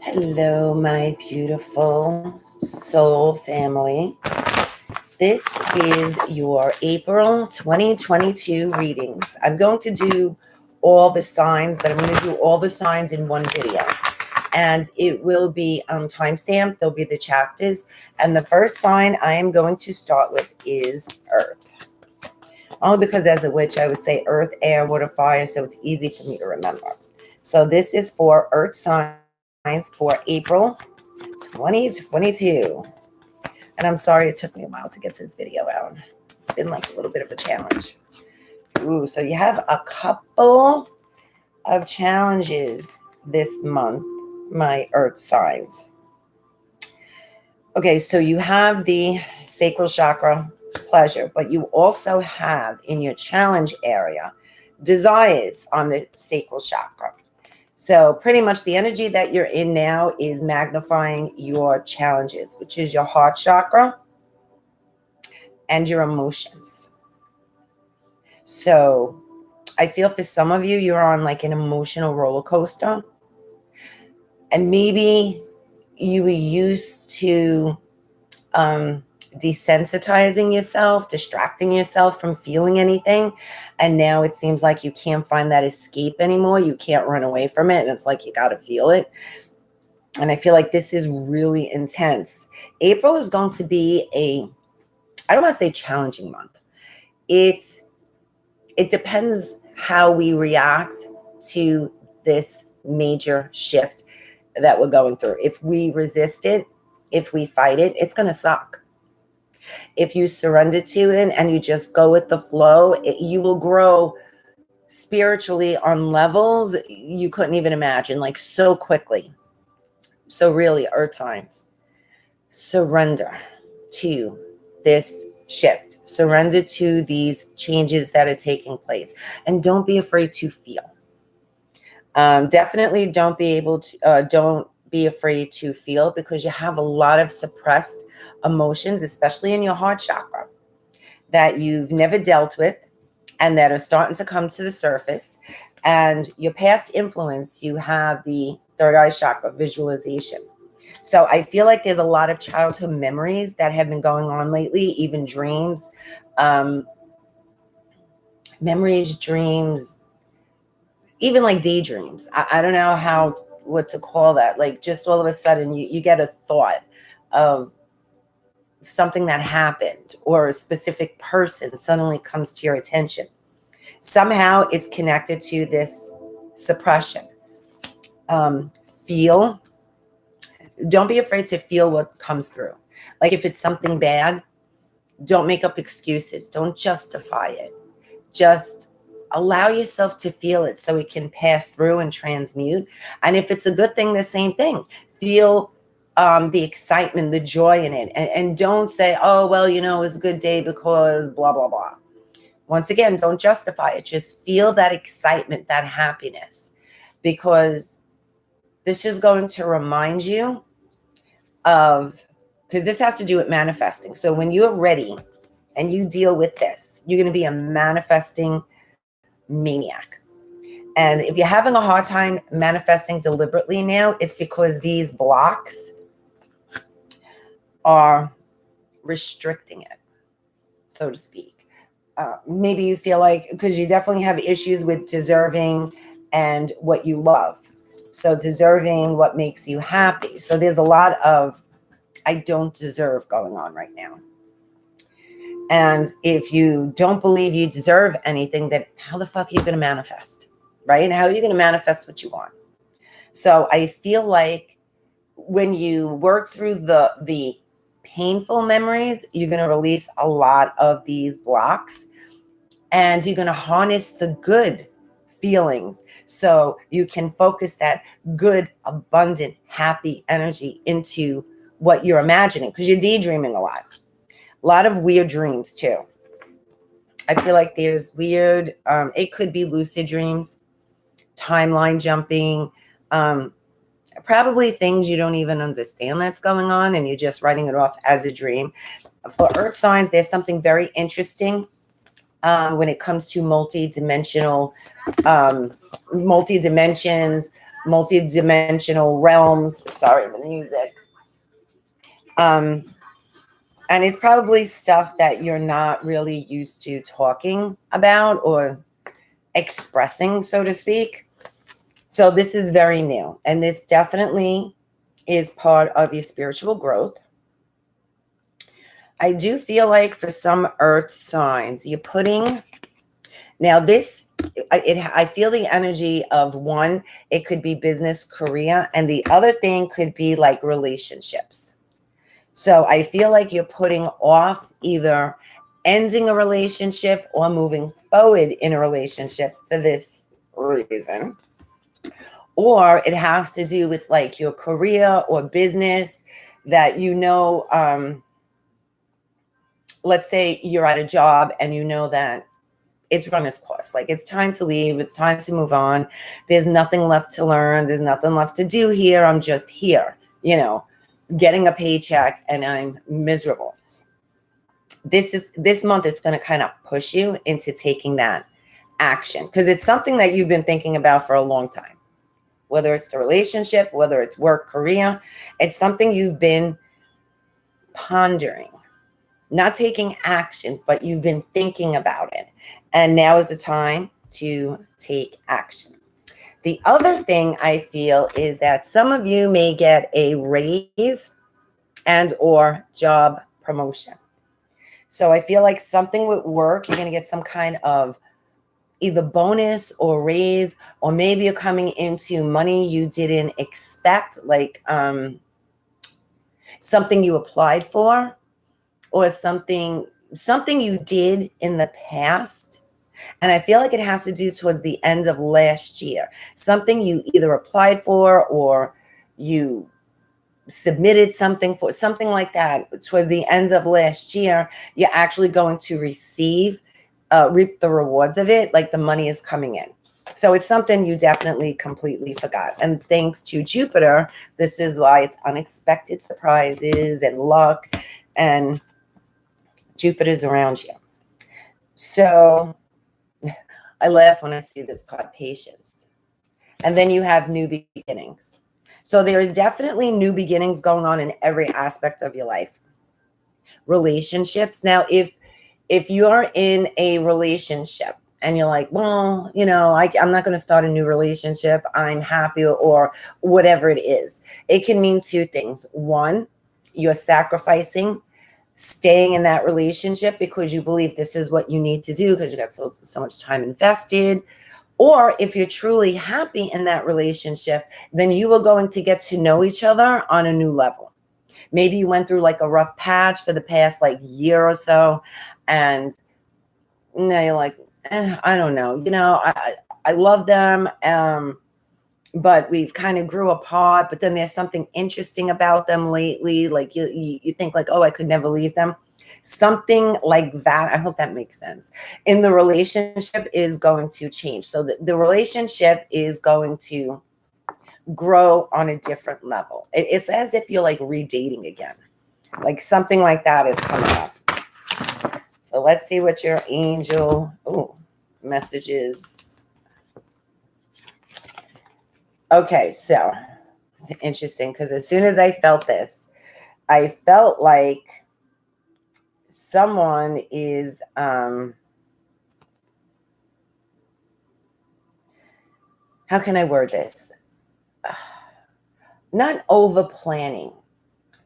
Hello, my beautiful soul family. This is your April 2022 readings. I'm going to do all the signs, but I'm going to do all the signs in one video. And it will be timestamped. There'll be the chapters. And the first sign I am going to start with is Earth. Only because as a witch, I would say Earth, Air, Water, Fire, so it's easy for me to remember. So this is for Earth signs for April 2022. And I'm sorry it took me a while to get this video out. It's been like a little bit of a challenge. Ooh, so you have a couple of challenges this month, my Earth signs. Okay, so you have the sacral chakra, pleasure, but you also have in your challenge area desires on the sacral chakra. So pretty much the energy that you're in now is magnifying your challenges, which is your heart chakra and your emotions. So I feel for some of you, you're on like an emotional roller coaster. And maybe you were used to desensitizing yourself, distracting yourself from feeling anything. And now it seems like you can't find that escape anymore. You can't run away from it. And it's like you got to feel it. And I feel like this is really intense. April is going to be I don't want to say challenging month. It depends how we react to this major shift that we're going through. If we resist it, if we fight it, it's going to suck. If you surrender to it and you just go with the flow, you will grow spiritually on levels you couldn't even imagine, like so quickly. So really, Earth signs, surrender to this shift. Surrender to these changes that are taking place. And don't be afraid to feel. Definitely don't be afraid to feel, because you have a lot of suppressed emotions, especially in your heart chakra, that you've never dealt with and that are starting to come to the surface. And your past influence, you have the third eye chakra, visualization. So I feel like there's a lot of childhood memories that have been going on lately, even dreams, memories, dreams, even like daydreams. I don't know what to call that. Like just all of a sudden you get a thought of something that happened, or a specific person suddenly comes to your attention. Somehow it's connected to this suppression. Feel. Don't be afraid to feel what comes through. Like if it's something bad, don't make up excuses. Don't justify it. Just allow yourself to feel it so it can pass through and transmute. And if it's a good thing, the same thing. Feel the excitement, the joy in it. And don't say, oh, well, it was a good day because blah, blah, blah. Once again, don't justify it. Just feel that excitement, that happiness, because this is going to remind you because this has to do with manifesting. So when you're ready and you deal with this, you're going to be a manifesting maniac. And if you're having a hard time manifesting deliberately now, it's because these blocks are restricting it, so to speak. Maybe you feel like, because you definitely have issues with deserving and what you love. So deserving what makes you happy. So there's a lot of I don't deserve going on right now. And if you don't believe you deserve anything, then how the fuck are you going to manifest? Right? And how are you going to manifest what you want? So I feel like when you work through the painful memories, you're going to release a lot of these blocks, and you're going to harness the good feelings so you can focus that good, abundant, happy energy into what you're imagining, because you're daydreaming a lot of weird dreams too. I feel like there's weird, it could be lucid dreams, timeline jumping, probably things you don't even understand that's going on, and you're just writing it off as a dream. For Earth signs, there's something very interesting when it comes to multi-dimensions, multi-dimensional realms. Sorry, the music. And it's probably stuff that you're not really used to talking about or expressing, so to speak. So this is very new, and this definitely is part of your spiritual growth. I do feel like for some earth signs, you're putting, now this, I feel the energy of one, it could be business, career, and the other thing could be like relationships. So I feel like you're putting off either ending a relationship or moving forward in a relationship for this reason. Or it has to do with like your career or business that let's say you're at a job and you know that it's run its course. Like it's time to leave. It's time to move on. There's nothing left to learn. There's nothing left to do here. I'm just here, getting a paycheck and I'm miserable. This month, it's going to kind of push you into taking that action because it's something that you've been thinking about for a long time. Whether it's the relationship, whether it's work, career, it's something you've been pondering, not taking action, but you've been thinking about it. And now is the time to take action. The other thing I feel is that some of you may get a raise and or job promotion. So I feel like something with work, you're going to get some kind of either bonus or raise, or maybe you're coming into money you didn't expect, like something you applied for or something you did in the past. And I feel like it has to do towards the end of last year. Something you either applied for or you submitted something for, something like that. Towards the end of last year, you're actually going to reap the rewards of it, like the money is coming in. So it's something you definitely completely forgot. And thanks to Jupiter, this is why it's unexpected surprises and luck, and Jupiter's around you. So I laugh when I see this card, patience. And then you have new beginnings. So there is definitely new beginnings going on in every aspect of your life. Relationships. Now, if you're in a relationship and you're like, well, I'm not going to start a new relationship, I'm happy, or whatever it is, it can mean two things. One, you're sacrificing staying in that relationship because you believe this is what you need to do because you got so much time invested. Or if you're truly happy in that relationship, then you are going to get to know each other on a new level. Maybe you went through like a rough patch for the past like year or so, and now you're like, I don't know. I love them, but we've kind of grew apart. But then there's something interesting about them lately. Like you think like, oh, I could never leave them. Something like that. I hope that makes sense. In the relationship is going to change. So the relationship is going to grow on a different level. It's as if you're like redating again. Like something like that is coming up. So let's see what your angel message is. Okay, so it's interesting because as soon as I felt this, I felt like someone is how can I word this? Not over planning,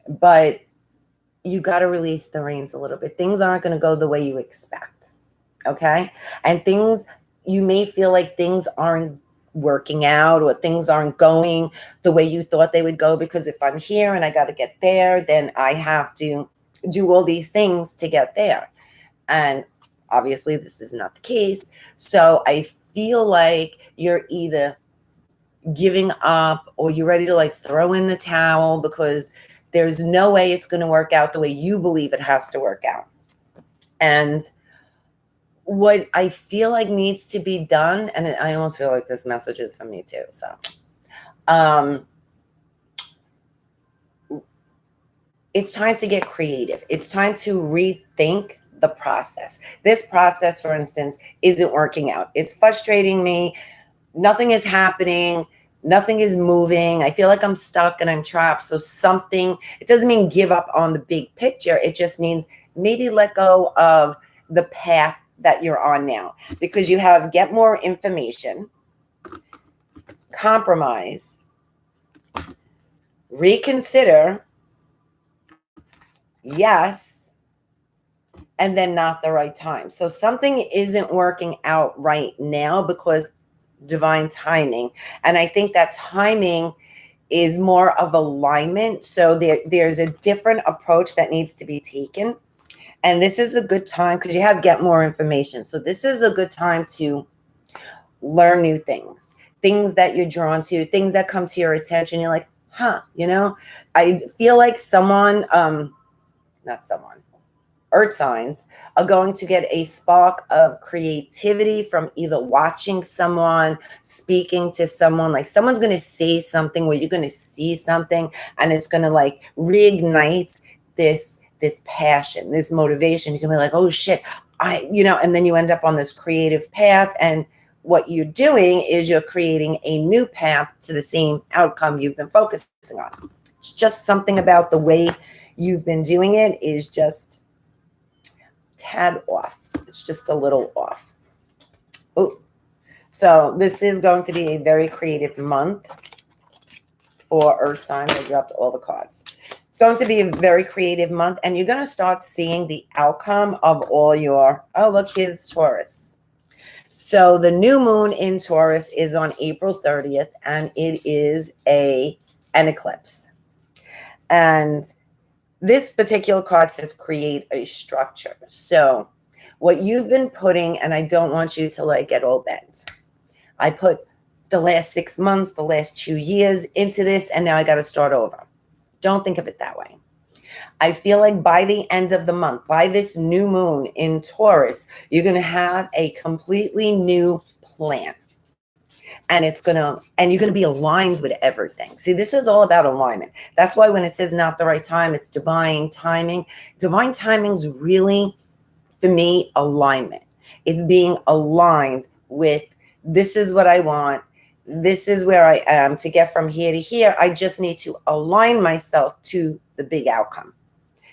but you got to release the reins a little bit. Things aren't going to go the way you expect. Okay. And you may feel like things aren't working out or things aren't going the way you thought they would go, because if I'm here and I got to get there, then I have to do all these things to get there. And obviously this is not the case. So I feel like you're either giving up or you're ready to like throw in the towel because there's no way it's going to work out the way you believe it has to work out. And what I feel like needs to be done, and I almost feel like this message is for me too. So, it's time to get creative. It's time to rethink the process. This process, for instance, isn't working out. It's frustrating me. Nothing is happening. Nothing is moving. I feel like I'm stuck and I'm trapped. So something, it doesn't mean give up on the big picture. It just means maybe let go of the path that you're on now, because you have get more information, compromise, reconsider, yes, and then not the right time. So something isn't working out right now because divine timing. And I think that timing is more of alignment. So there's a different approach that needs to be taken. And this is a good time because you have get more information. So this is a good time to learn new things, things that you're drawn to, things that come to your attention. You're like, huh, I feel like not someone, earth signs are going to get a spark of creativity from either watching someone, speaking to someone. Like someone's going to say something where you're going to see something, and it's going to like reignite this passion, this motivation. You can be like, oh shit, and then you end up on this creative path. And what you're doing is you're creating a new path to the same outcome you've been focusing on. It's just something about the way you've been doing it is just tad off. It's just a little off. Oh, so this is going to be a very creative month for earth signs. I dropped all the cards. It's going to be a very creative month, and you're going to start seeing the outcome of all your, oh, look, here's Taurus. So the new moon in Taurus is on April 30th, and it is an eclipse. And this particular card says create a structure. So what you've been putting, and I don't want you to like get all bent. I put the last 6 months, the last 2 years into this, and now I got to start over. Don't think of it that way. I feel like by the end of the month, by this new moon in Taurus, you're going to have a completely new plan. And you're going to be aligned with everything. See, this is all about alignment. That's why when it says not the right time, it's divine timing. Divine timing's really, for me, alignment. It's being aligned with, this is what I want. This is where I am. To get from here to here, I just need to align myself to the big outcome.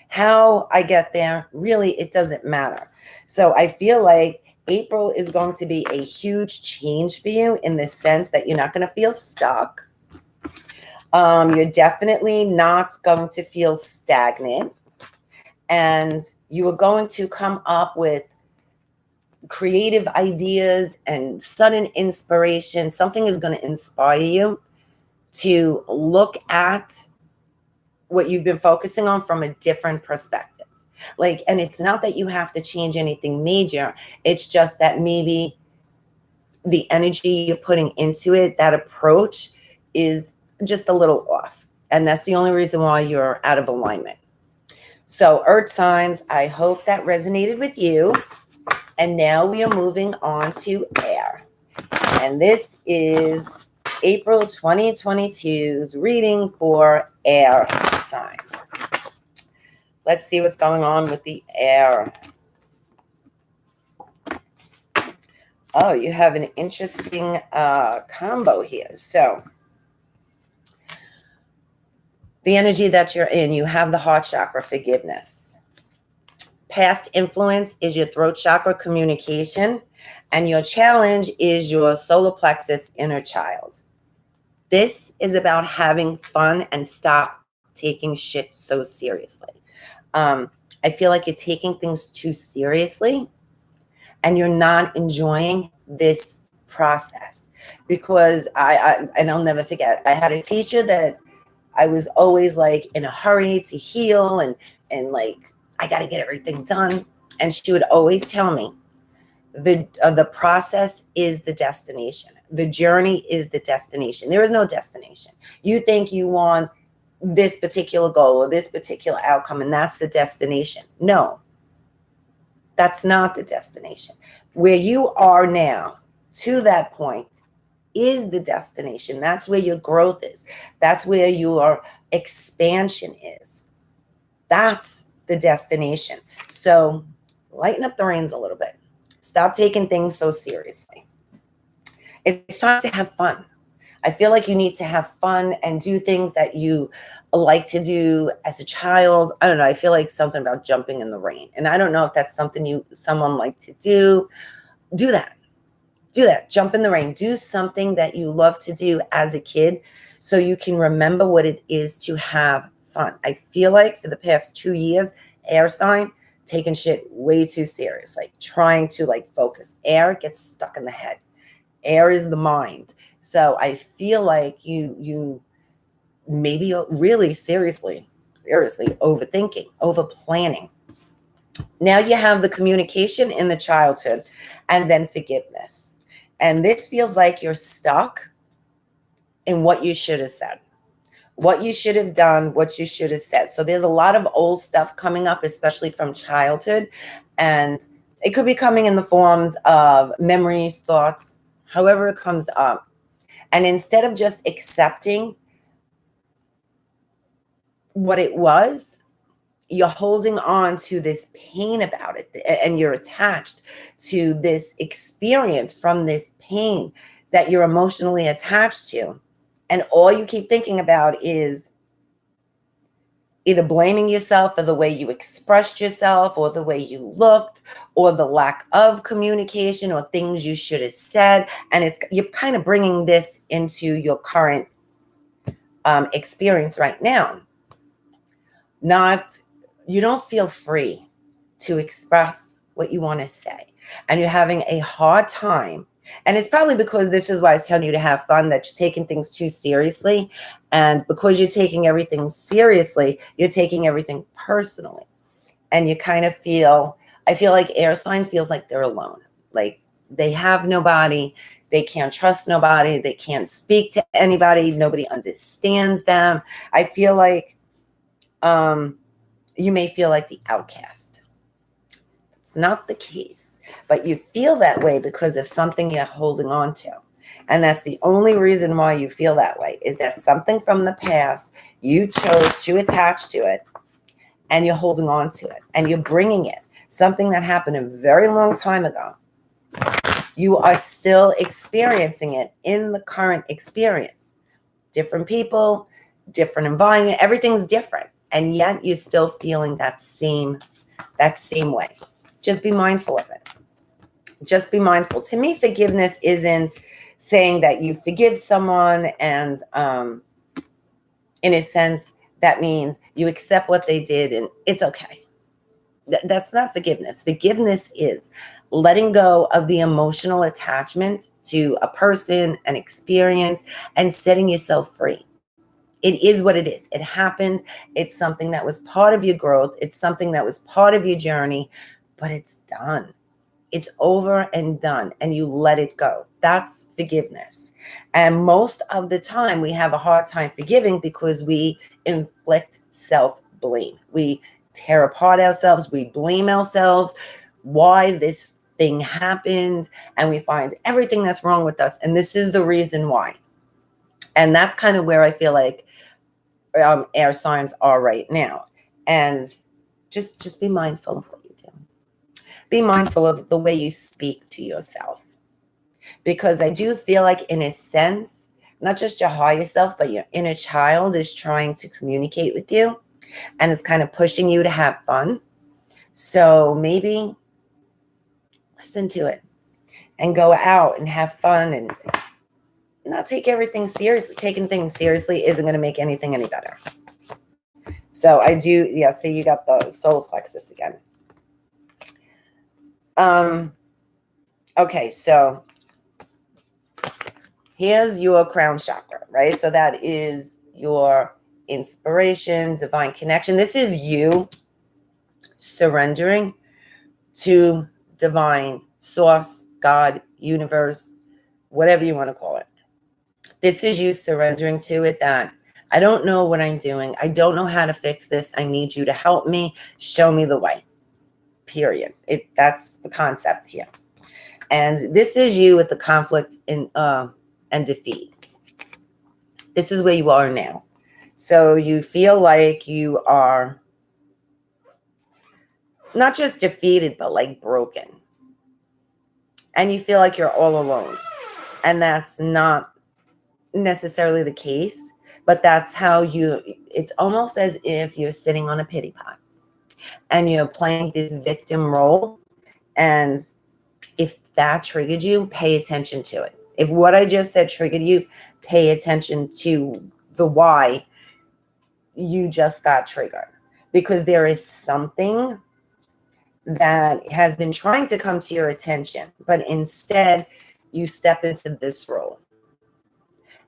How I get there, really, it doesn't matter. So I feel like April is going to be a huge change for you in the sense that you're not going to feel stuck. You're definitely not going to feel stagnant. And you are going to come up with creative ideas and sudden inspiration. Something is going to inspire you to look at what you've been focusing on from a different perspective. And it's not that you have to change anything major. It's just that maybe the energy you're putting into it, that approach is just a little off. And that's the only reason why you're out of alignment. So earth signs, I hope that resonated with you. And now we are moving on to air. And this is April 2022's reading for air signs. Let's see what's going on with the air. Oh, you have an interesting combo here. So the energy that you're in, you have the heart chakra, forgiveness. Past influence is your throat chakra, communication. And your challenge is your solar plexus, inner child. This is about having fun and stop taking shit so seriously. I feel like you're taking things too seriously and you're not enjoying this process, because and I'll never forget, I had a teacher that I was always like in a hurry to heal and like, I got to get everything done. And she would always tell me, the process is the destination. The journey is the destination. There is no destination. You think you want this particular goal or this particular outcome, and that's the destination. No, that's not the destination. Where you are now to that point is the destination. That's where your growth is. That's where your expansion is. That's the destination. So lighten up the reins a little bit. Stop taking things so seriously. It's time to have fun. I feel like you need to have fun and do things that you like to do as a child. I don't know. I feel like something about jumping in the rain. And I don't know if that's something someone like to do. Do that. Do that. Jump in the rain. Do something that you love to do as a kid so you can remember what it is to have fun. I feel like for the past 2 years, air sign, taking shit way too serious, like trying to like focus. Air gets stuck in the head. Air is the mind. So I feel like you maybe really seriously overthinking, over planning. Now you have the communication in the childhood and then forgiveness. And this feels like you're stuck in what you should have said, what you should have done, what you should have said. So there's a lot of old stuff coming up, especially from childhood. And it could be coming in the forms of memories, thoughts, however it comes up. And instead of just accepting what it was, you're holding on to this pain about it, and you're attached to this experience from this pain that you're emotionally attached to. And all you keep thinking about is either blaming yourself for the way you expressed yourself or the way you looked or the lack of communication or things you should have said. And you're kind of bringing this into your current experience right now. You don't feel free to express what you want to say. And you're having a hard time. And it's probably because this is why I was telling you to have fun, that you're taking things too seriously. And because you're taking everything seriously, you're taking everything personally. And you kind of I feel like air sign feels like they're alone. Like they have nobody. They can't trust nobody. They can't speak to anybody. Nobody understands them. I feel like you may feel like the outcast. It's not the case, but you feel that way because of something you're holding on to. And that's the only reason why you feel that way, is that something from the past, you chose to attach to it, and you're holding on to it, and you're bringing it. Something that happened a very long time ago. You are still experiencing it in the current experience. Different people, different environment, everything's different. And yet you're still feeling that same way. Just be mindful of it. Just be mindful. To me, forgiveness isn't saying that you forgive someone and in a sense, that means you accept what they did and it's okay. That's not forgiveness. Forgiveness is letting go of the emotional attachment to a person, an experience, and setting yourself free. It is what it is. It happened. It's something that was part of your growth. It's something that was part of your journey, but it's done. It's over and done, and you let it go. That's forgiveness. And most of the time, we have a hard time forgiving because we inflict self-blame. We tear apart ourselves. We blame ourselves why this thing happened, and we find everything that's wrong with us. And this is the reason why. And that's kind of where I feel like air signs are right now. And just be mindful of what you do. Be mindful of the way you speak to yourself. Because I do feel like, in a sense, not just your higher self, but your inner child is trying to communicate with you and is kind of pushing you to have fun. So maybe listen to it and go out and have fun and not take everything seriously. Taking things seriously isn't going to make anything any better. So I do, yeah, see, you got the solar plexus again. Okay, so here's your crown chakra, right? So that is your inspiration, divine connection. This is you surrendering to divine source, God, universe, whatever you want to call it. This is you surrendering to it, that I don't know what I'm doing. I don't know how to fix this. I need you to help me. Show me the way. Period. That's the concept here. And this is you with the conflict and defeat. This is where you are now. So you feel like you are not just defeated, but like broken. And you feel like you're all alone. And that's not necessarily the case, but that's how it's almost as if you're sitting on a pity pot and you're playing this victim role. And if that triggered you, pay attention to it. If what I just said triggered you, pay attention to the why you just got triggered, because there is something that has been trying to come to your attention, but instead you step into this role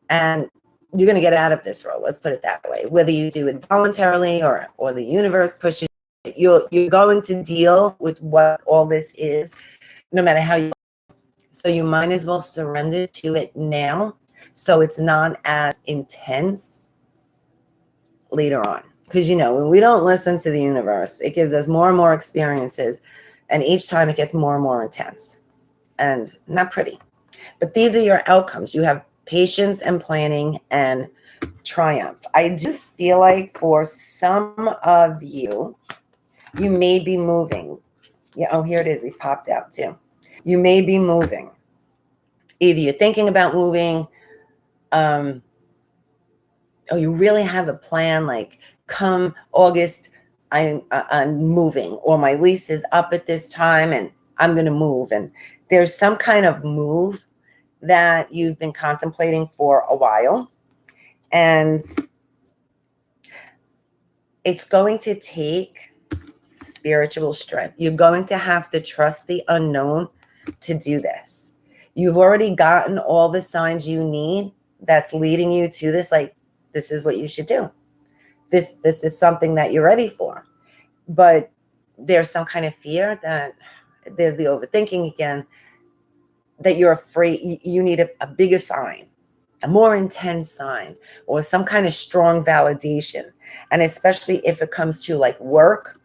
and you're going to get out of this role. Let's put it that way. Whether you do it voluntarily or the universe pushes you, you're going to deal with what all this is, no matter how you. So you might as well surrender to it now, so it's not as intense later on. Because, you know, when we don't listen to the universe, it gives us more and more experiences, and each time it gets more and more intense and not pretty. But these are your outcomes. You have patience and planning and triumph. I do feel like for some of you, you may be moving. Yeah, oh, here it is. It popped out too. You may be moving. Either you're thinking about moving, or you really have a plan, like come August, I'm moving, or my lease is up at this time and I'm going to move. And there's some kind of move that you've been contemplating for a while. And it's going to take spiritual strength. You're going to have to trust the unknown to do this. You've already gotten all the signs you need that's leading you to this. Like, this is what you should do. This is something that you're ready for. But there's some kind of fear that there's the overthinking again, that you're afraid you need a bigger sign, a more intense sign, or some kind of strong validation. And especially if it comes to like work,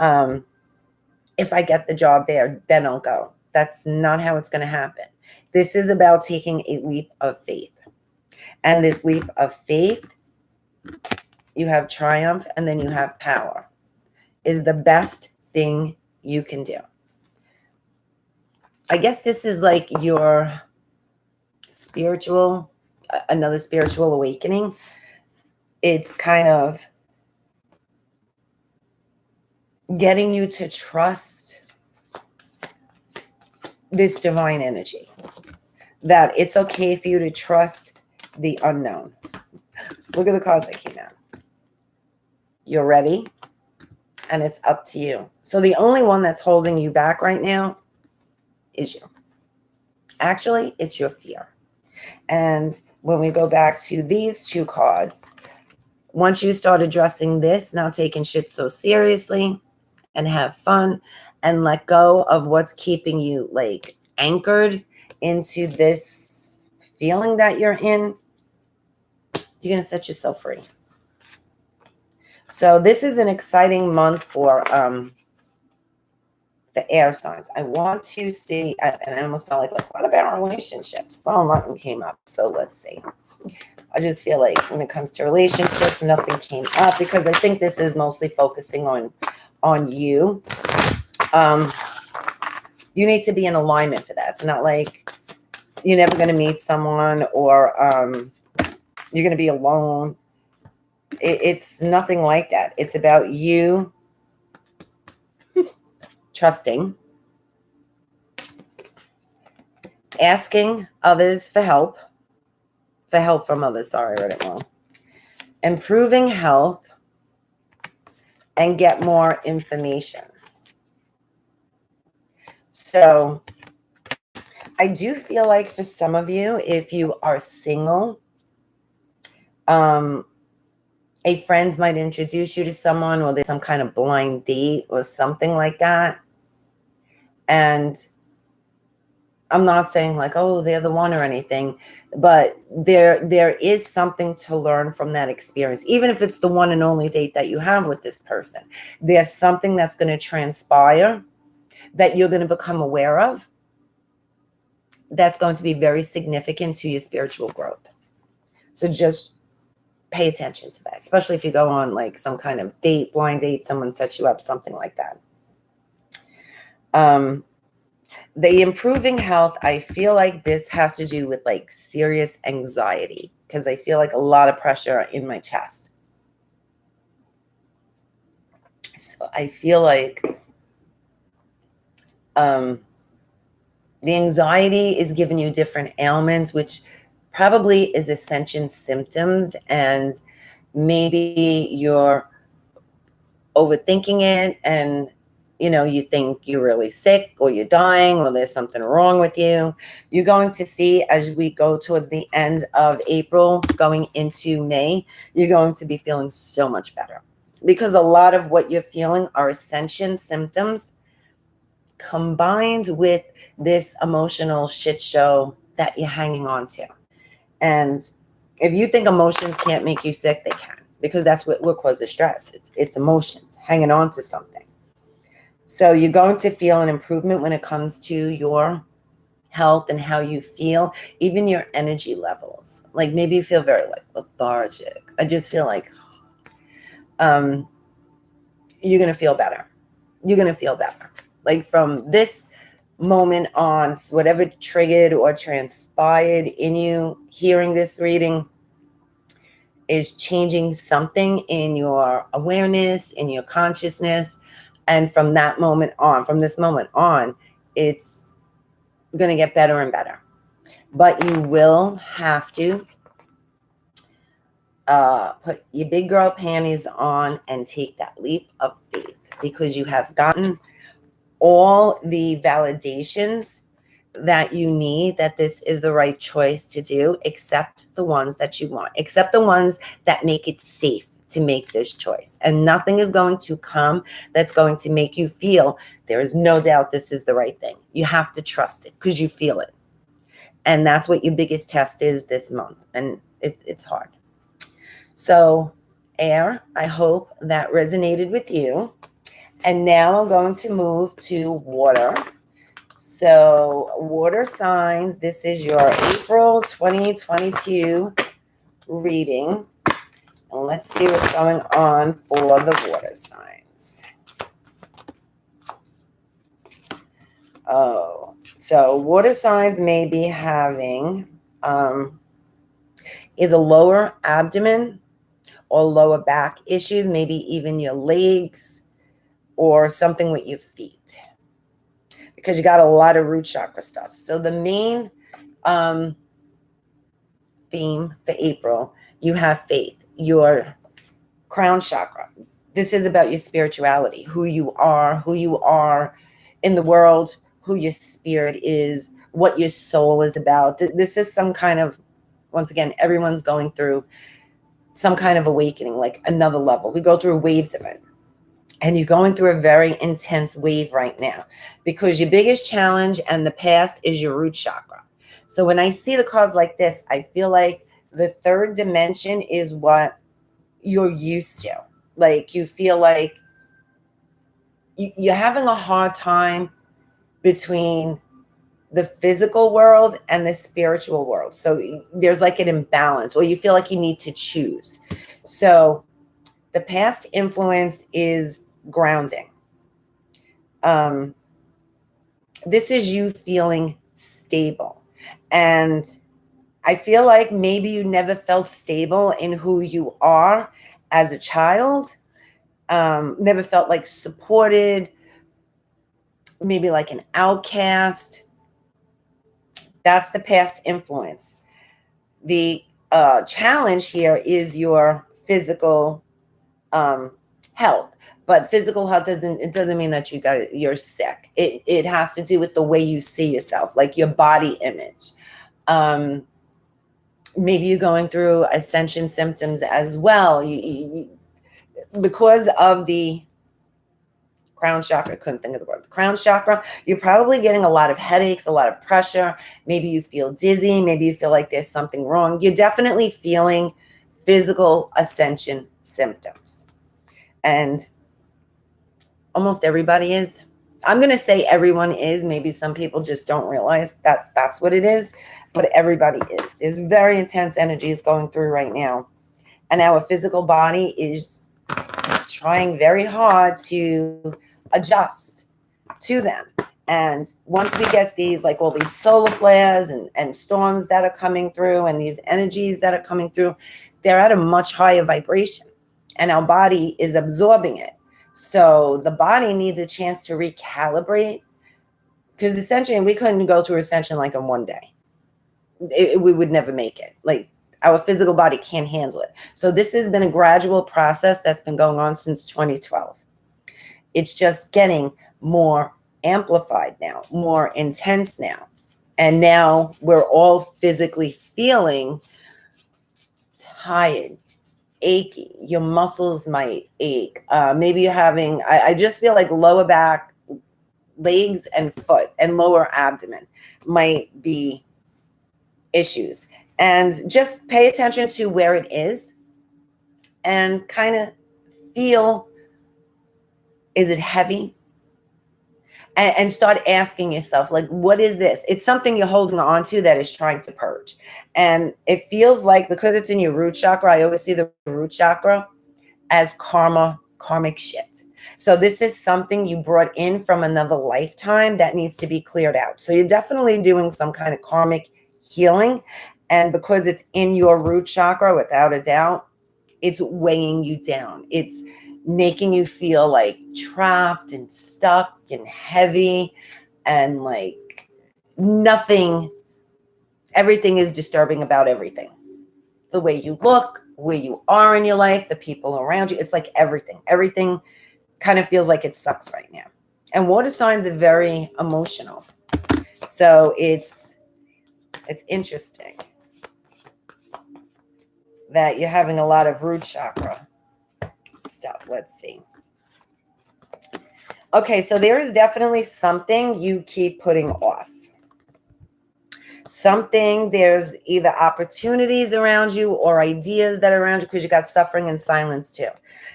if I get the job there, then I'll go. That's not how it's going to happen. This is about taking a leap of faith. And this leap of faith, you have triumph and then you have power, is the best thing you can do. I guess this is like your another spiritual awakening. It's kind of getting you to trust this divine energy, that it's okay for you to trust the unknown. Look at the cards that came out. You're ready, and it's up to you. So the only one that's holding you back right now is you. Actually, it's your fear. And when we go back to these two cards, once you start addressing this, not taking shit so seriously, and have fun and let go of what's keeping you like anchored into this feeling that you're in, you're going to set yourself free. So this is an exciting month for the air signs. I want to see, and I almost felt like what about relationships? Well, nothing came up. So let's see. I just feel like when it comes to relationships, nothing came up, because I think this is mostly focusing on you. You need to be in alignment for that. It's not like you're never going to meet someone, or you're going to be alone. It's nothing like that. It's about you trusting, asking others for help from others. Sorry, I read it wrong. Improving health and get more information. So I do feel like for some of you, if you are single, a friend might introduce you to someone, or there's some kind of blind date or something like that. And I'm not saying like, oh, they're the one or anything, but there is something to learn from that experience. Even if it's the one and only date that you have with this person, there's something that's going to transpire that you're going to become aware of that's going to be very significant to your spiritual growth. So just pay attention to that, especially if you go on like some kind of date, blind date, someone sets you up, something like that. The improving health, I feel like this has to do with like serious anxiety because I feel like a lot of pressure in my chest. So I feel like the anxiety is giving you different ailments, which probably is ascension symptoms, and maybe you're overthinking it, and you think you're really sick or you're dying or there's something wrong with you. You're going to see, as we go towards the end of April going into May, you're going to be feeling so much better, because a lot of what you're feeling are ascension symptoms combined with this emotional shit show that you're hanging on to. And if you think emotions can't make you sick, they can, because that's what causes stress. It's emotions, hanging on to something. So you're going to feel an improvement when it comes to your health and how you feel, even your energy levels. Like maybe you feel very like lethargic. I just feel like you're going to feel better. You're going to feel better. Like from this moment on, whatever triggered or transpired in you hearing this reading is changing something in your awareness, in your consciousness. And from that moment on, from this moment on, it's going to get better and better. But you will have to put your big girl panties on and take that leap of faith, because you have gotten all the validations that you need that this is the right choice to do, except the ones that you want, except the ones that make it safe to make this choice. And nothing is going to come that's going to make you feel there is no doubt this is the right thing. You have to trust it because you feel it. And that's what your biggest test is this month. And it's hard. So, air, I hope that resonated with you. And now I'm going to move to water. So, water signs, this is your April 2022 reading. And let's see what's going on for the water signs. Oh, so water signs may be having either lower abdomen or lower back issues, maybe even your legs or something with your feet, because you got a lot of root chakra stuff. So the main theme for April, you have faith, your crown chakra. This is about your spirituality, who you are in the world, who your spirit is, what your soul is about. This is some kind of, once again, everyone's going through some kind of awakening, like another level. We go through waves of it. And you're going through a very intense wave right now, because your biggest challenge and the past is your root chakra. So when I see the cards like this, I feel like the third dimension is what you're used to. Like you feel like you're having a hard time between the physical world and the spiritual world. So there's like an imbalance, or you feel like you need to choose. So the past influence is grounding. This is you feeling stable. And I feel like maybe you never felt stable in who you are as a child. Never felt like supported, maybe like an outcast. That's the past influence. The challenge here is your physical health. But physical health doesn't mean that you're sick. It has to do with the way you see yourself, like your body image. Maybe you're going through ascension symptoms as well. Because of the crown chakra, I couldn't think of the word. The crown chakra, you're probably getting a lot of headaches, a lot of pressure. Maybe you feel dizzy. Maybe you feel like there's something wrong. You're definitely feeling physical ascension symptoms. And almost everybody is. I'm going to say everyone is. Maybe some people just don't realize that that's what it is, but everybody is. There's very intense energies going through right now. And our physical body is trying very hard to adjust to them. And once we get these, like all these solar flares and storms that are coming through and these energies that are coming through, they're at a much higher vibration and our body is absorbing it. So the body needs a chance to recalibrate, because ascension, we couldn't go through ascension like in one day. We would never make it. Like our physical body can't handle it. So this has been a gradual process that's been going on since 2012. It's just getting more amplified now, more intense now. And now we're all physically feeling tired, achy. Your muscles might ache. Maybe you're having, I just feel like lower back, legs and foot and lower abdomen might be issues. And just pay attention to where it is and kind of feel, is it heavy? And start asking yourself, like, what is this? It's something you're holding on to that is trying to purge. And it feels like, because it's in your root chakra, I always see the root chakra as karmic shit. So this is something you brought in from another lifetime that needs to be cleared out. So you're definitely doing some kind of karmic healing. And because it's in your root chakra, without a doubt, it's weighing you down. It's making you feel like trapped and stuck and heavy and like nothing, everything is disturbing about everything. The way you look, where you are in your life, the people around you, it's like everything kind of feels like it sucks right now. And water signs are very emotional. So it's interesting that you're having a lot of root chakra stuff. Let's see. Okay, so there is definitely something you keep putting off. Something, there's either opportunities around you or ideas that are around you, because you got suffering and silence too.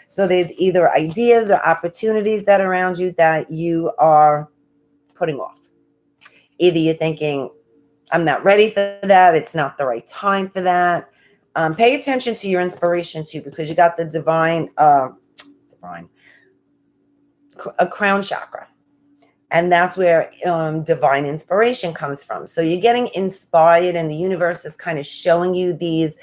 So there's either ideas or opportunities that are around you that you are putting off. Either you're thinking, I'm not ready for that. It's not the right time for that. Pay attention to your inspiration too, because you got the divine, a crown chakra. And that's where divine inspiration comes from. So you're getting inspired and the universe is kind of showing you these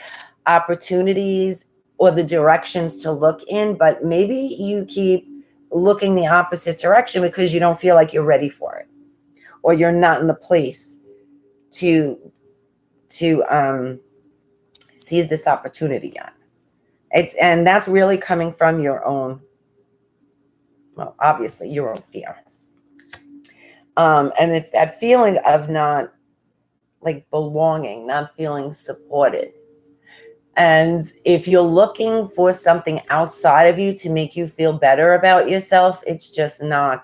opportunities or the directions to look in, but maybe you keep looking the opposite direction because you don't feel like you're ready for it, or you're not in the place to seize this opportunity on. And that's really coming from your own, well, obviously your own fear. And it's that feeling of not like belonging, not feeling supported. And if you're looking for something outside of you to make you feel better about yourself, it's just not,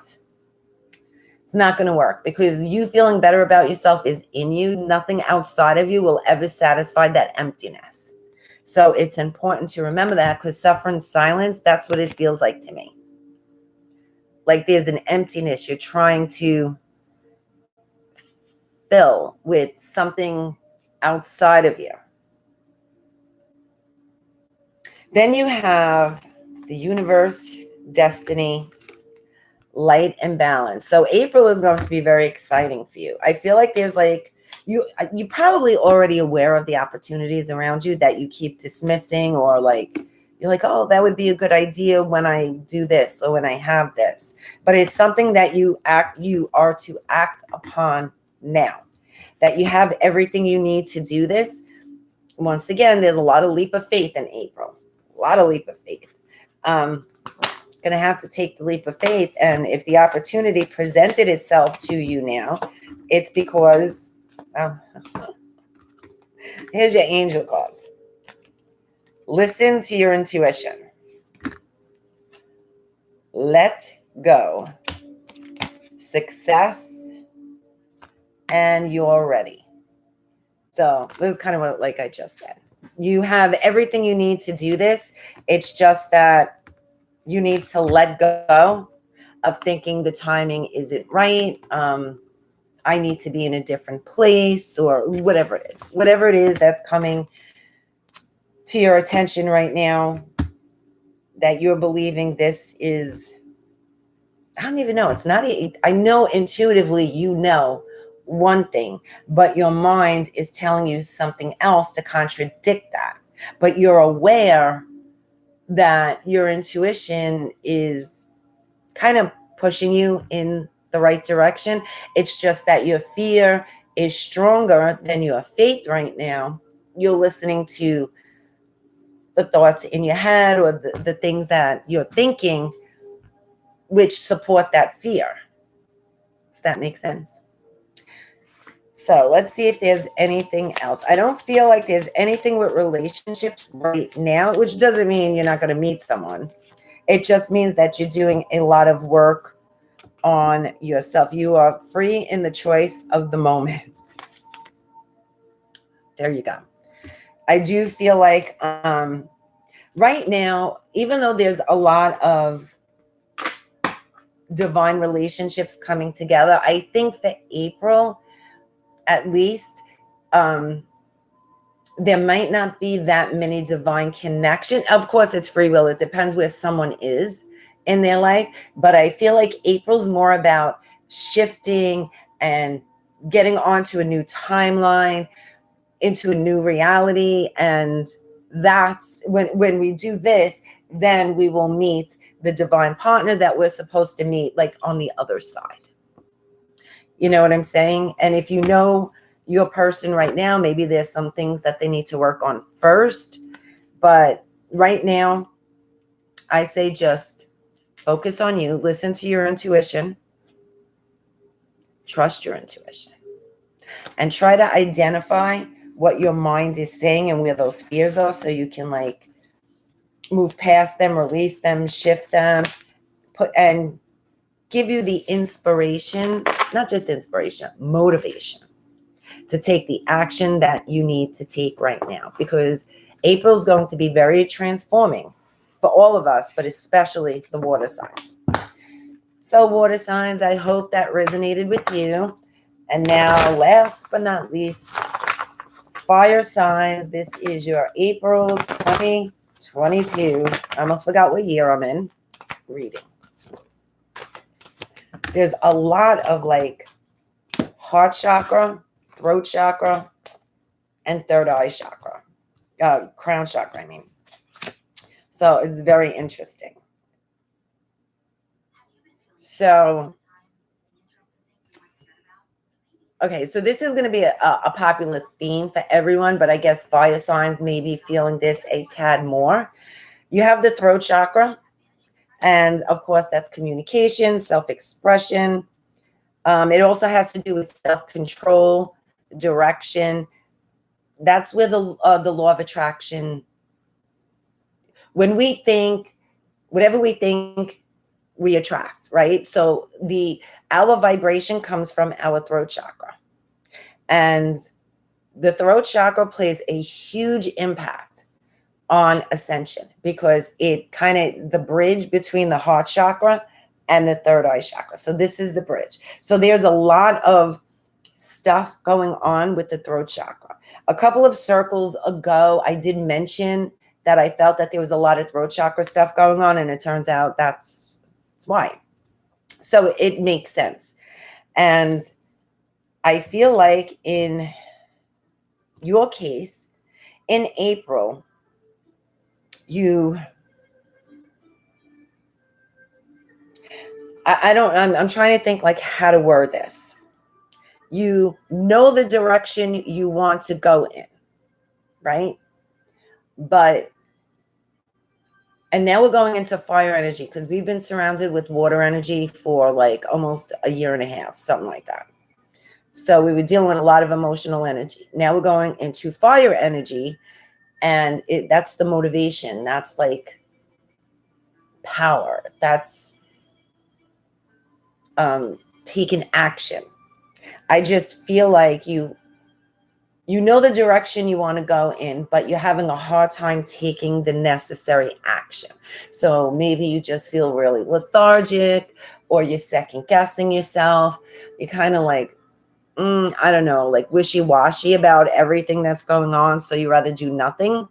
it's not going to work, because you feeling better about yourself is in you. Nothing outside of you will ever satisfy that emptiness. So it's important to remember that, because suffering silence, that's what it feels like to me. Like there's an emptiness you're trying to fill with something outside of you. Then you have the universe, destiny, light, and balance. So April is going to be very exciting for you. I feel like there's like, you're probably already aware of the opportunities around you that you keep dismissing, or like, you're like, oh, that would be a good idea when I do this or when I have this. But it's something that you are to act upon now, that you have everything you need to do this. Once again, there's a lot of leap of faith in April. A lot of leap of faith. Going to have to take the leap of faith. And if the opportunity presented itself to you now, it's because, here's your angel cards. Listen to your intuition. Let go. Success. And you're ready. So this is kind of what, like I just said, you have everything you need to do this. It's just that you need to let go of thinking the timing isn't right. I need to be in a different place, or whatever it is. Whatever it is that's coming to your attention right now, that you're believing this is I don't even know. It's not, I know intuitively you know one thing, but your mind is telling you something else to contradict that. But you're aware that your intuition is kind of pushing you in the right direction. It's just that your fear is stronger than your faith right now. You're listening to the thoughts in your head or the things that you're thinking, which support that fear. Does that make sense? So let's see if there's anything else. I don't feel like there's anything with relationships right now, which doesn't mean you're not going to meet someone. It just means that you're doing a lot of work on yourself. You are free in the choice of the moment. There you go. I do feel like right now, even though there's a lot of divine relationships coming together, I think for April, at least, there might not be that many divine connection. Of course, it's free will. It depends where someone is in their life. But I feel like April's more about shifting and getting onto a new timeline, into a new reality. And that's when we do this, then we will meet the divine partner that we're supposed to meet, like on the other side. You know what I'm saying? And if you know your person right now, maybe there's some things that they need to work on first. But right now, I say just focus on you, listen to your intuition, trust your intuition, and try to identify what your mind is saying and where those fears are so you can like move past them, release them, shift them, and give you the inspiration, not just inspiration, motivation to take the action that you need to take right now, because April is going to be very transforming for all of us, but especially the water signs. So water signs, I hope that resonated with you. And now, last but not least, fire signs. This is your April 2022. I almost forgot what year I'm in. Reading. There's a lot of like heart chakra, throat chakra, and third eye chakra. Crown chakra, I mean. So it's very interesting. So, okay, so this is going to be a popular theme for everyone, but I guess fire signs may be feeling this a tad more. You have the throat chakra, and of course, that's communication, self-expression. It also has to do with self-control, direction. That's where the law of attraction. When we think, whatever we think, we attract, right? So our vibration comes from our throat chakra, and the throat chakra plays a huge impact on ascension because it kind of the bridge between the heart chakra and the third eye chakra. So this is the bridge. So there's a lot of stuff going on with the throat chakra. A couple of circles ago, I did mention that I felt that there was a lot of throat chakra stuff going on, and it turns out that's why. So it makes sense. And I feel like in your case, in April, I'm trying to think like how to word this. You know the direction you want to go in, right? And now we're going into fire energy because we've been surrounded with water energy for like almost a year and a half, something like that. So we were dealing with a lot of emotional energy. Now we're going into fire energy, and that's the motivation. That's like power. That's taking action. I just feel like you know the direction you want to go in, but you're having a hard time taking the necessary action. So maybe you just feel really lethargic, or you're second guessing yourself. You're kind of like, I don't know, like wishy-washy about everything that's going on. So you rather do nothing.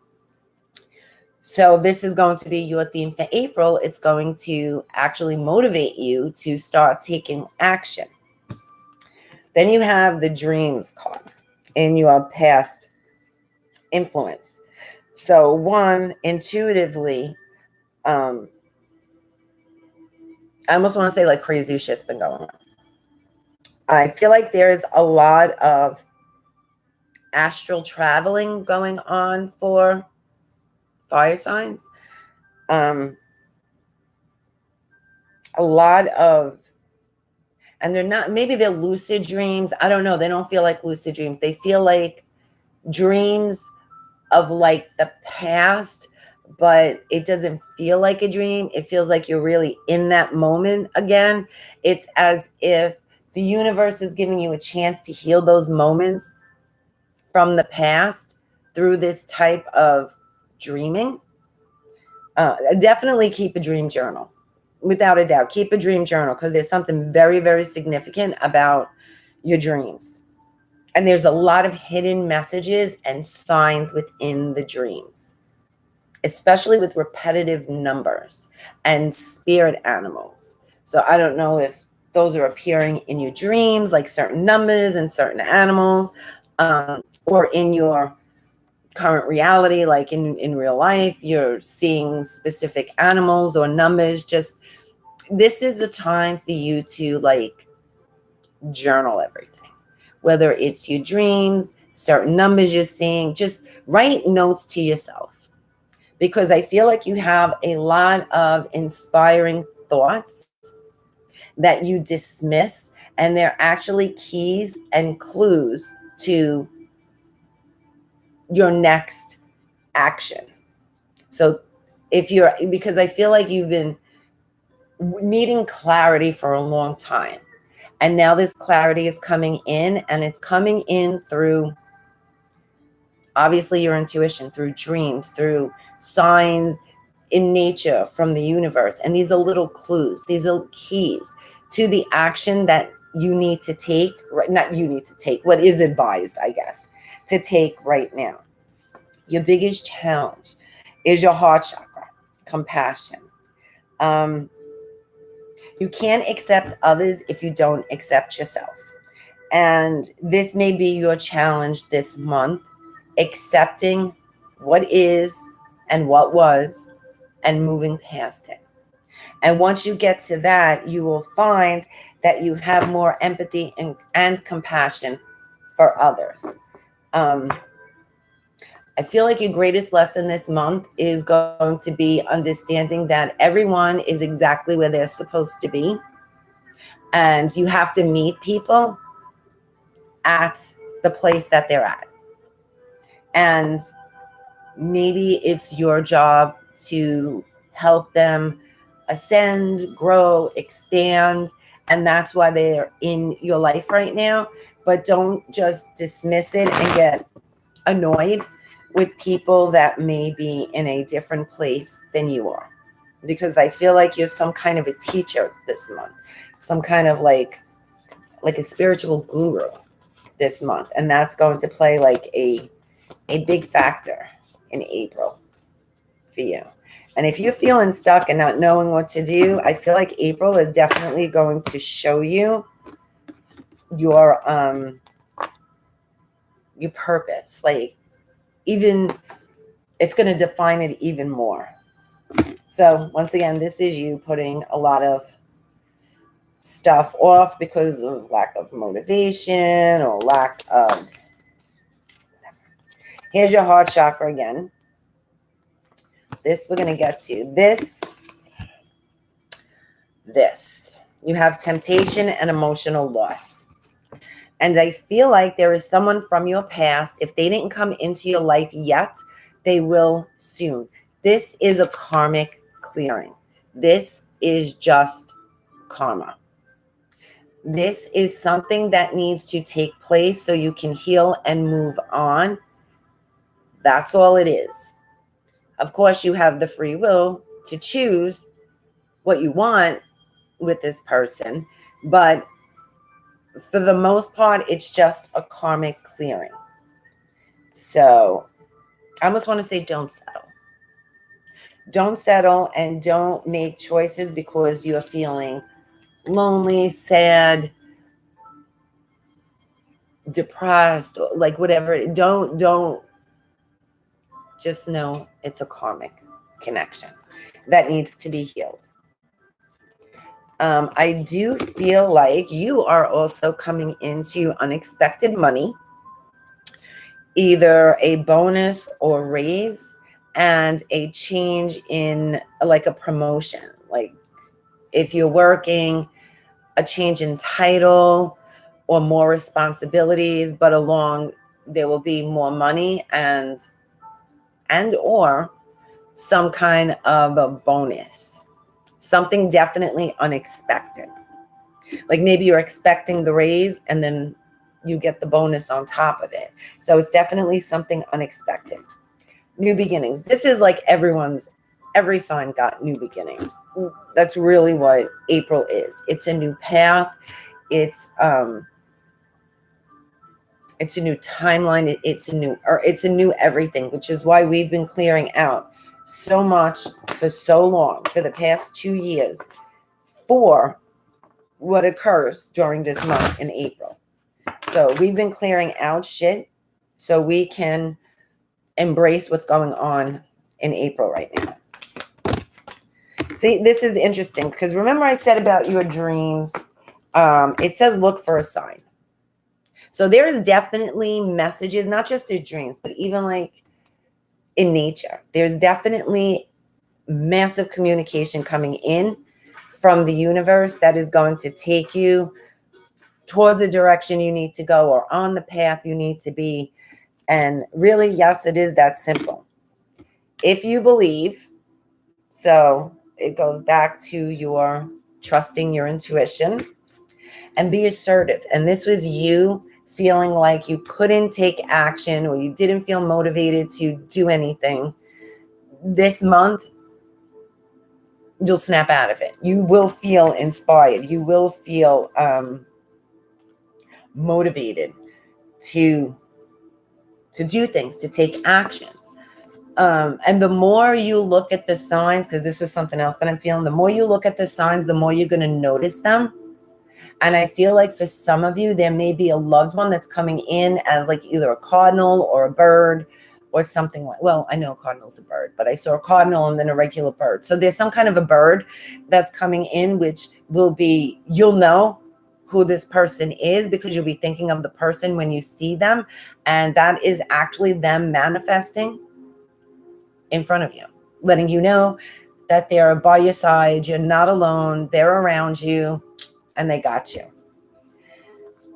So this is going to be your theme for April. It's going to actually motivate you to start taking action. Then you have the dreams card in your past influence. So one, intuitively, I almost want to say like crazy shit's been going on. I feel like there's a lot of astral traveling going on for fire signs. A lot of, and they're not, maybe they're lucid dreams. I don't know. They don't feel like lucid dreams. They feel like dreams of like the past, but it doesn't feel like a dream. It feels like you're really in that moment again. It's as if the universe is giving you a chance to heal those moments from the past through this type of dreaming. Definitely keep a dream journal. Without a doubt, keep a dream journal because there's something very, very significant about your dreams. And there's a lot of hidden messages and signs within the dreams, especially with repetitive numbers and spirit animals. So I don't know if those are appearing in your dreams, like certain numbers and certain animals, or in your current reality, like in real life, you're seeing specific animals or numbers. Just this is a time for you to like journal everything, whether it's your dreams, certain numbers you're seeing. Just write notes to yourself, because I feel like you have a lot of inspiring thoughts that you dismiss, and they're actually keys and clues to your next action. So if you're, because I feel like you've been needing clarity for a long time, and now this clarity is coming in, and it's coming in through obviously your intuition, through dreams, through signs in nature from the universe. And these are little clues, these are keys to the action that you need to take, not you need to take, what is advised, I guess, to take right now. Your biggest challenge is your heart chakra, compassion. You can't accept others if you don't accept yourself. And this may be your challenge this month, accepting what is and what was and moving past it. And once you get to that, you will find that you have more empathy and compassion for others. I feel like your greatest lesson this month is going to be understanding that everyone is exactly where they're supposed to be. And you have to meet people at the place that they're at. And maybe it's your job to help them ascend, grow, expand. And that's why they're in your life right now. But don't just dismiss it and get annoyed with people that may be in a different place than you are. Because I feel like you're some kind of a teacher this month, some kind of like a spiritual guru this month. And that's going to play like a big factor in April for you. And if you're feeling stuck and not knowing what to do, I feel like April is definitely going to show you your purpose. Like, even it's going to define it even more. So once again, this is you putting a lot of stuff off because of lack of motivation or lack of whatever. Here's your heart chakra again. This we're going to get to. This. You have temptation and emotional loss. And I feel like there is someone from your past. If they didn't come into your life yet, they will soon. This is a karmic clearing. This is just karma. This is something that needs to take place so you can heal and move on. That's all it is. Of course, you have the free will to choose what you want with this person, but for the most part, it's just a karmic clearing. So I almost want to say don't settle. Don't settle and don't make choices because you're feeling lonely, sad, depressed, like whatever. Don't just know it's a karmic connection that needs to be healed. I do feel like you are also coming into unexpected money, either a bonus or raise, and a change in like a promotion. Like if you're working, a change in title or more responsibilities, but along there will be more money and or some kind of a bonus, something definitely unexpected. Like maybe you're expecting the raise and then you get the bonus on top of it. So it's definitely something unexpected. New beginnings. This is like every sign got new beginnings. That's really what April is. It's a new path. It's a new timeline. It's a new everything, which is why we've been clearing out so much for so long, for the past 2 years, for what occurs during this month in April. So we've been clearing out shit so we can embrace what's going on in April right now. See, this is interesting because remember I said about your dreams, it says look for a sign. So there is definitely messages, not just the dreams, but even like in nature. There's definitely massive communication coming in from the universe that is going to take you towards the direction you need to go or on the path you need to be. And really, yes, it is that simple. If you believe, so it goes back to your trusting your intuition and be assertive. And this was you feeling like you couldn't take action or you didn't feel motivated to do anything. This month, you'll snap out of it. You will feel inspired. You will feel motivated to do things, to take actions. And the more you look at the signs, because this was something else that I'm feeling, the more you look at the signs, the more you're going to notice them. And I feel like for some of you, there may be a loved one that's coming in as like either a cardinal or a bird or something like, well, I know a cardinal's a bird, but I saw a cardinal and then a regular bird. So there's some kind of a bird that's coming in, which will be, you'll know who this person is because you'll be thinking of the person when you see them. And that is actually them manifesting in front of you, letting you know that they're by your side. You're not alone. They're around you and they got you.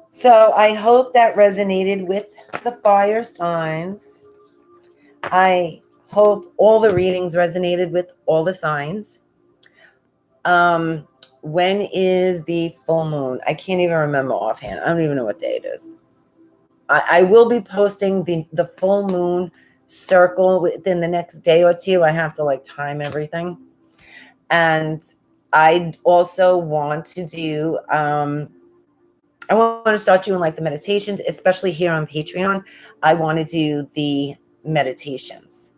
So I hope that resonated with the fire signs. I hope all the readings resonated with all the signs. When is the full moon? I can't even remember offhand. I don't even know what day it is. I will be posting the full moon circle within the next day or two. I have to like time everything. And I also want to do, I want to start doing like the meditations, especially here on Patreon. I want to do the meditations.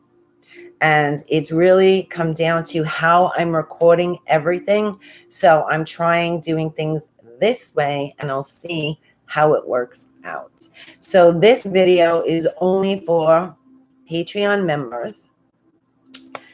And it's really come down to how I'm recording everything. So I'm trying doing things this way and I'll see how it works out. So this video is only for Patreon members.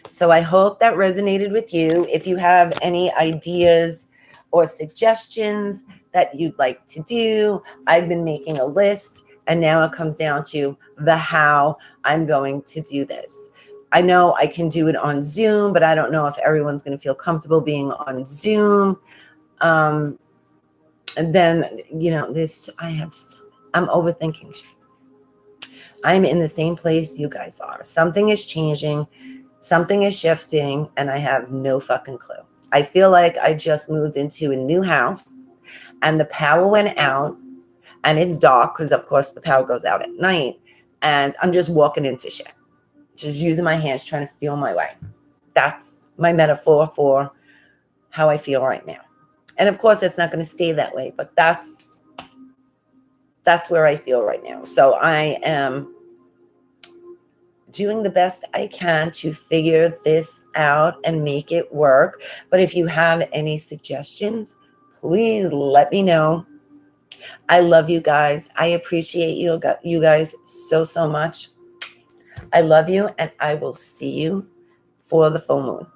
So I hope that resonated with you. If you have any ideas or suggestions that you'd like to do, I've been making a list and now it comes down to the how I'm going to do this. I know I can do it on Zoom, but I don't know if everyone's going to feel comfortable being on Zoom. And then, you know, I'm overthinking shit. I'm in the same place you guys are. Something is changing. Something is shifting and I have no fucking clue. I feel like I just moved into a new house and the power went out and it's dark because of course the power goes out at night and I'm just walking into shit. Just using my hands, trying to feel my way. That's my metaphor for how I feel right now. And of course it's not going to stay that way, but that's where I feel right now. So I am doing the best I can to figure this out and make it work. But if you have any suggestions, please let me know. I love you guys. I appreciate you guys so, so much. I love you, and I will see you for the full moon.